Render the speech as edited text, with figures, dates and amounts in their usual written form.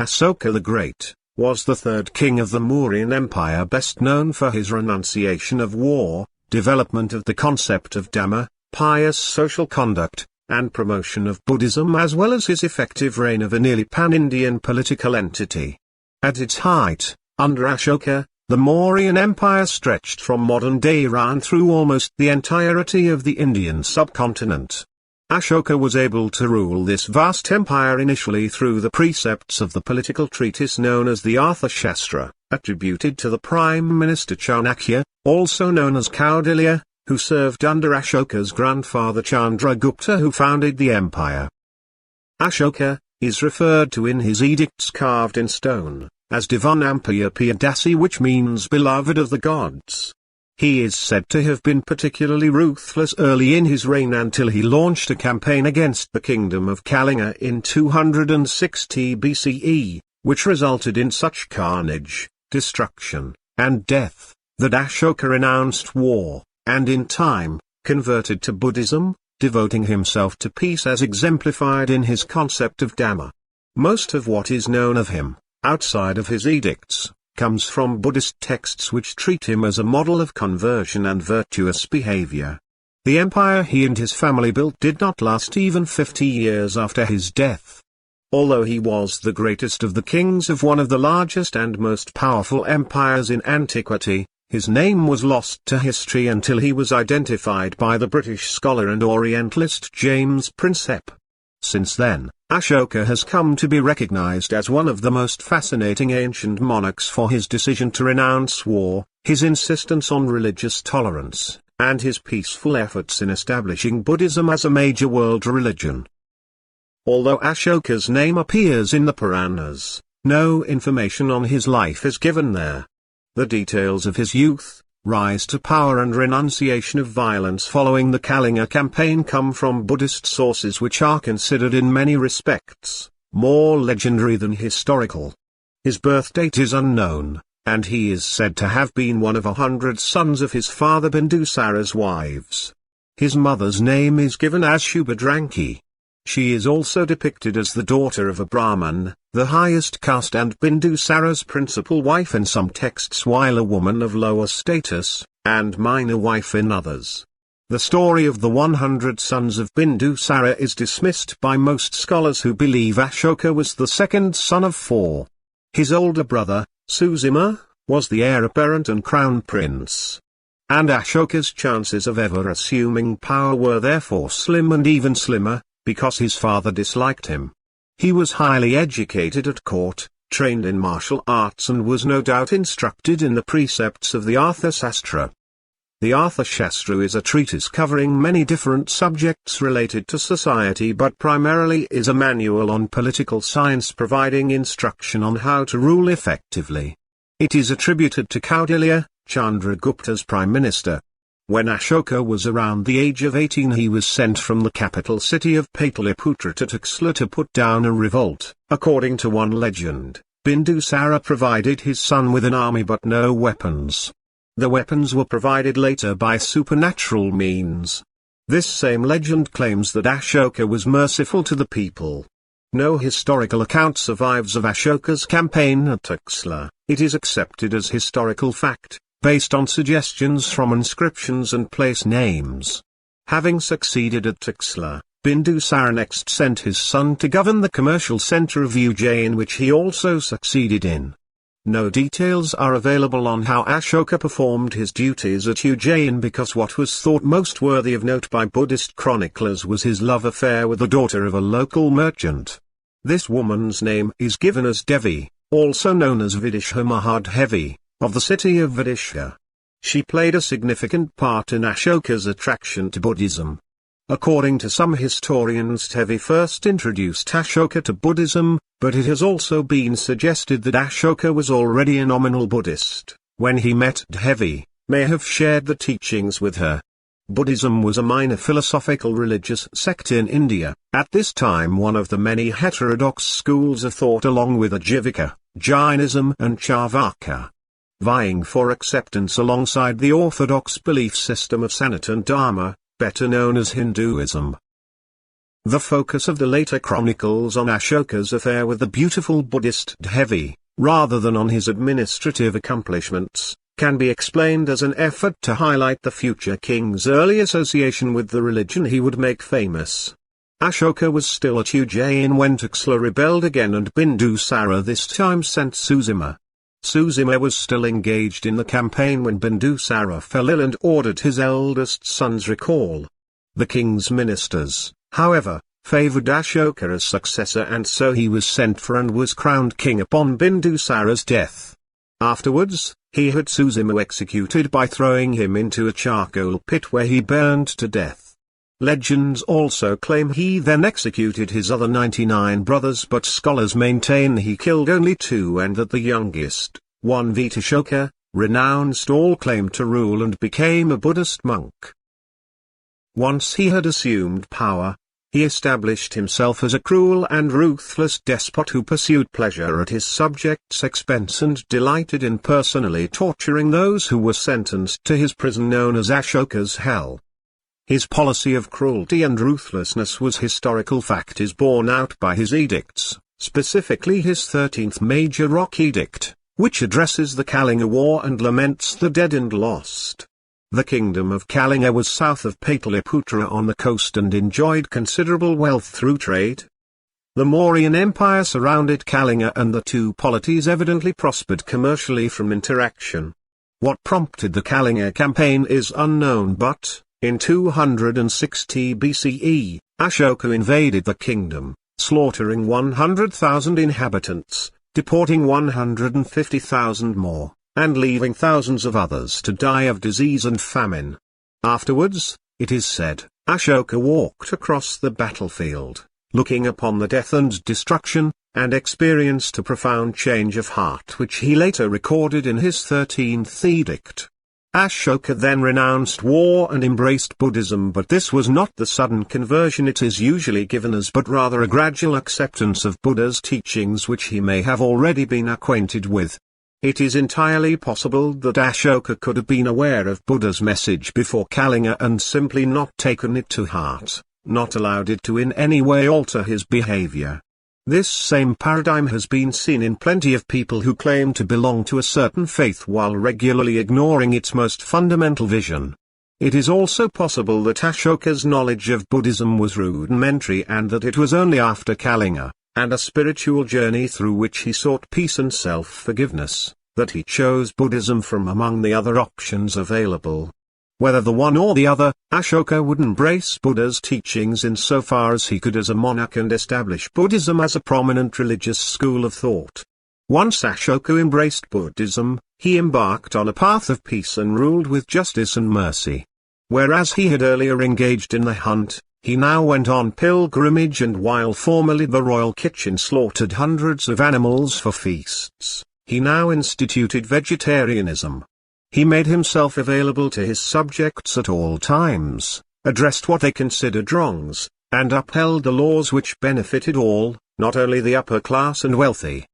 Ashoka the Great was the third king of the Mauryan Empire, best known for his renunciation of war, development of the concept of Dhamma, pious social conduct, and promotion of Buddhism, as well as his effective reign of a nearly pan-Indian political entity. At its height, under Ashoka, the Mauryan Empire stretched from modern-day Iran through almost the entirety of the Indian subcontinent. Ashoka was able to rule this vast empire initially through the precepts of the political treatise known as the Arthashastra, attributed to the Prime Minister Chanakya, also known as Kaudilya, who served under Ashoka's grandfather Chandragupta, who founded the empire. Ashoka is referred to in his edicts carved in stone as Divanampiya Piyadasi, which means beloved of the gods. He is said to have been particularly ruthless early in his reign until he launched a campaign against the kingdom of Kalinga in 260 BCE, which resulted in such carnage, destruction, and death, that Ashoka renounced war, and in time, converted to Buddhism, devoting himself to peace as exemplified in his concept of Dhamma. Most of what is known of him, outside of his edicts, comes from Buddhist texts which treat him as a model of conversion and virtuous behavior. The empire he and his family built did not last even 50 years after his death. Although he was the greatest of the kings of one of the largest and most powerful empires in antiquity, his name was lost to history until he was identified by the British scholar and Orientalist James Prinsep. Since then, Ashoka has come to be recognized as one of the most fascinating ancient monarchs for his decision to renounce war, his insistence on religious tolerance, and his peaceful efforts in establishing Buddhism as a major world religion. Although Ashoka's name appears in the Puranas, no information on his life is given there. The details of his youth, rise to power and renunciation of violence following the Kalinga campaign come from Buddhist sources which are considered in many respects more legendary than historical. His birth date is unknown, and he is said to have been one of 100 sons of his father Bindusara's wives. His mother's name is given as Shubhadranki. She is also depicted as the daughter of a Brahmin, the highest caste and Bindusara's principal wife in some texts, while a woman of lower status, and minor wife in others. The story of the 100 sons of Bindusara is dismissed by most scholars who believe Ashoka was the second son of 4. His older brother, Susima, was the heir apparent and crown prince. And Ashoka's chances of ever assuming power were therefore slim, and even slimmer, because his father disliked him. He was highly educated at court, trained in martial arts, and was no doubt instructed in the precepts of the Arthashastra. The Arthashastra is a treatise covering many different subjects related to society, but primarily is a manual on political science providing instruction on how to rule effectively. It is attributed to Kaudilya, Chandragupta's prime minister. When Ashoka was around the age of 18, he was sent from the capital city of Pataliputra to Taxila to put down a revolt. According to one legend, Bindusara provided his son with an army but no weapons. The weapons were provided later by supernatural means. This same legend claims that Ashoka was merciful to the people. No historical account survives of Ashoka's campaign at Taxila. It is accepted as historical fact, based on suggestions from inscriptions and place names. Having succeeded at Taxila, Bindusara next sent his son to govern the commercial center of Ujjain, which he also succeeded in. No details are available on how Ashoka performed his duties at Ujjain, because what was thought most worthy of note by Buddhist chroniclers was his love affair with the daughter of a local merchant. This woman's name is given as Devi, also known as Vidisha Mahadhevi, of the city of Vidisha. She played a significant part in Ashoka's attraction to Buddhism. According to some historians, Devi first introduced Ashoka to Buddhism, but it has also been suggested that Ashoka was already a nominal Buddhist when he met Devi, may have shared the teachings with her. Buddhism was a minor philosophical religious sect in India, at this time one of the many heterodox schools of thought, along with Ajivika, Jainism and Charvaka, vying for acceptance alongside the orthodox belief system of Sanatana Dharma, better known as Hinduism. The focus of the later chronicles on Ashoka's affair with the beautiful Buddhist Devi, rather than on his administrative accomplishments, can be explained as an effort to highlight the future king's early association with the religion he would make famous. Ashoka was still at Ujjain when Taxila rebelled again and Bindusara this time sent Suzima. Suzima was still engaged in the campaign when Bindusara fell ill and ordered his eldest son's recall. The king's ministers, however, favoured Ashoka as successor, and so he was sent for and was crowned king upon Bindusara's death. Afterwards, he had Suzima executed by throwing him into a charcoal pit where he burned to death. Legends also claim he then executed his other 99 brothers, but scholars maintain he killed only 2 and that the youngest, one Vitashoka, renounced all claim to rule and became a Buddhist monk. Once he had assumed power, he established himself as a cruel and ruthless despot who pursued pleasure at his subjects' expense and delighted in personally torturing those who were sentenced to his prison known as Ashoka's Hell. His policy of cruelty and ruthlessness was historical fact is borne out by his edicts, specifically his 13th Major Rock Edict, which addresses the Kalinga War and laments the dead and lost. The kingdom of Kalinga was south of Pataliputra on the coast and enjoyed considerable wealth through trade. The Mauryan Empire surrounded Kalinga and the two polities evidently prospered commercially from interaction. What prompted the Kalinga campaign is unknown, but, in 260 BCE, Ashoka invaded the kingdom, slaughtering 100,000 inhabitants, deporting 150,000 more, and leaving thousands of others to die of disease and famine. Afterwards, it is said, Ashoka walked across the battlefield, looking upon the death and destruction, and experienced a profound change of heart which he later recorded in his 13th edict. Ashoka then renounced war and embraced Buddhism, but this was not the sudden conversion it is usually given as, but rather a gradual acceptance of Buddha's teachings which he may have already been acquainted with. It is entirely possible that Ashoka could have been aware of Buddha's message before Kalinga and simply not taken it to heart, not allowed it to in any way alter his behavior. This same paradigm has been seen in plenty of people who claim to belong to a certain faith while regularly ignoring its most fundamental vision. It is also possible that Ashoka's knowledge of Buddhism was rudimentary and that it was only after Kalinga, and a spiritual journey through which he sought peace and self-forgiveness, that he chose Buddhism from among the other options available. Whether the one or the other, Ashoka would embrace Buddha's teachings insofar as he could as a monarch and establish Buddhism as a prominent religious school of thought. Once Ashoka embraced Buddhism, he embarked on a path of peace and ruled with justice and mercy. Whereas he had earlier engaged in the hunt, he now went on pilgrimage, and while formerly the royal kitchen slaughtered hundreds of animals for feasts, he now instituted vegetarianism. He made himself available to his subjects at all times, addressed what they considered wrongs, and upheld the laws which benefited all, not only the upper class and wealthy.